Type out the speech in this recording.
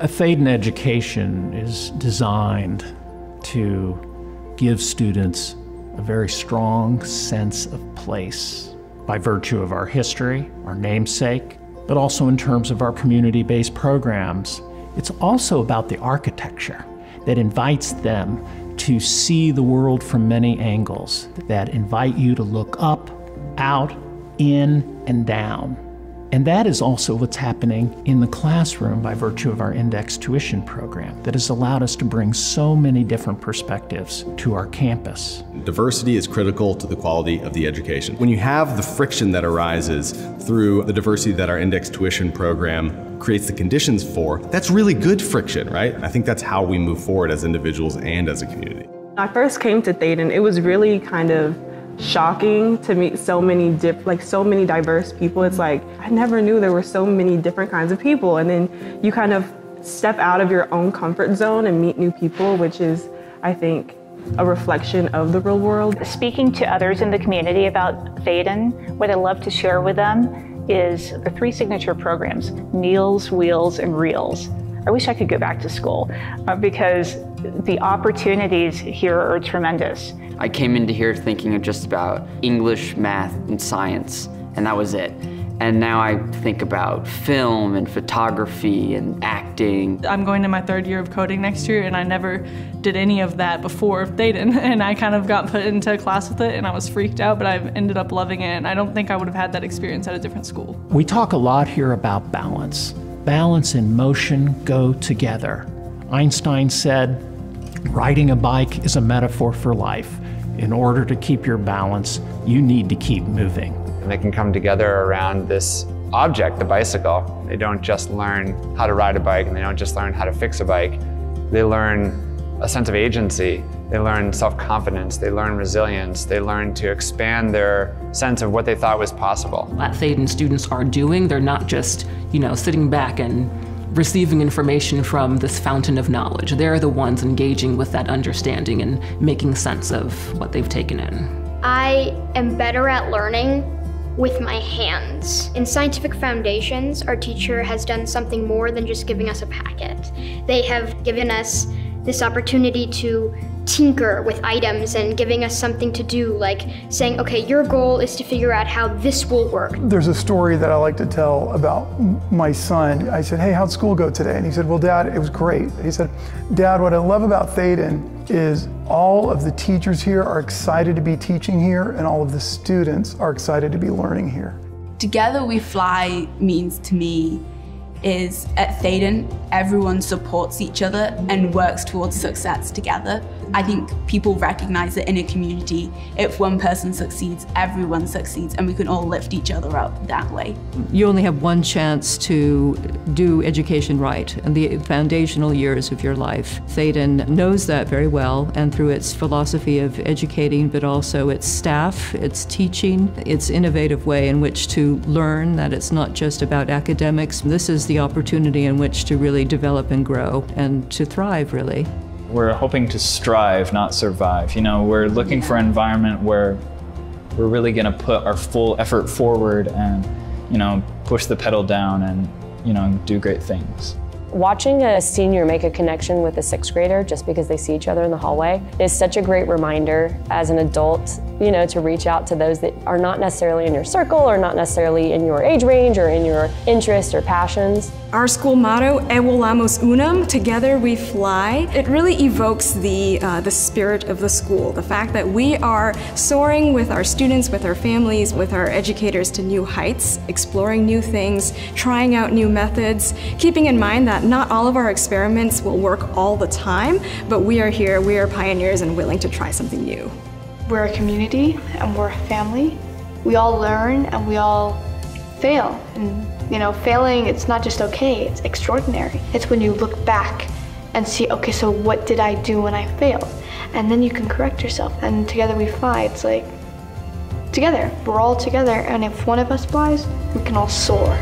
A Thaden education is designed to give students a very strong sense of place by virtue of our history, our namesake, but also in terms of our community-based programs. It's also about the architecture that invites them to see the world from many angles, that invite you to look up, out, in, and down. And that is also what's happening in the classroom by virtue of our index tuition program that has allowed us to bring so many different perspectives to our campus. Diversity is critical to the quality of the education. When you have the friction that arises through the diversity that our index tuition program creates the conditions for, that's really good friction, right? I think that's how we move forward as individuals and as a community. When I first came to Thaden, it was really kind of shocking to meet so many diverse people. It's like, I never knew there were so many different kinds of people. And then you kind of step out of your own comfort zone and meet new people, which is, I think, a reflection of the real world. Speaking to others in the community about Thaden, what I love to share with them is the 3 signature programs, Meals, Wheels, and Reels. I wish I could go back to school because the opportunities here are tremendous. I came into here thinking just about English, math, and science, and that was it. And now I think about film and photography and acting. I'm going to my 3rd year of coding next year, and I never did any of that before Thaden, and I kind of got put into a class with it, and I was freaked out, but I've ended up loving it, and I don't think I would have had that experience at a different school. We talk a lot here about balance. Balance and motion go together. Einstein said, riding a bike is a metaphor for life. In order to keep your balance, you need to keep moving. And they can come together around this object, the bicycle. They don't just learn how to ride a bike, and they don't just learn how to fix a bike. They learn a sense of agency. They learn self-confidence. They learn resilience. They learn to expand their sense of what they thought was possible. What Thaden students are doing, they're not just, sitting back and receiving information from this fountain of knowledge. They're the ones engaging with that understanding and making sense of what they've taken in. I am better at learning with my hands. In Scientific Foundations, our teacher has done something more than just giving us a packet. They have given us this opportunity to tinker with items and giving us something to do, like saying, okay, your goal is to figure out how this will work. There's a story that I like to tell about my son. I said, hey, how'd school go today? And he said, well, Dad, it was great. He said, Dad, what I love about Thaden is all of the teachers here are excited to be teaching here, and all of the students are excited to be learning here. Together We Fly means to me is at Thaden, everyone supports each other and works towards success together. I think people recognize that in a community, if one person succeeds, everyone succeeds, and we can all lift each other up that way. You only have one chance to do education right in the foundational years of your life. Thaden knows that very well, and through its philosophy of educating, but also its staff, its teaching, its innovative way in which to learn, that it's not just about academics. This is the opportunity in which to really develop and grow and to thrive, really. We're hoping to strive, not survive. We're looking for an environment where we're really going to put our full effort forward and, push the pedal down and, do great things. Watching a senior make a connection with a 6th grader just because they see each other in the hallway is such a great reminder as an adult, to reach out to those that are not necessarily in your circle or not necessarily in your age range or in your interests or passions. Our school motto, E volamos unum, together we fly. It really evokes the spirit of the school, the fact that we are soaring with our students, with our families, with our educators to new heights, exploring new things, trying out new methods, keeping in mind that not all of our experiments will work all the time, but we are here, we are pioneers and willing to try something new. We're a community and we're a family. We all learn and we all fail. And failing, it's not just okay, it's extraordinary. It's when you look back and see, okay, so what did I do when I failed? And then you can correct yourself. And together we fly. It's like, together, we're all together. And if one of us flies, we can all soar.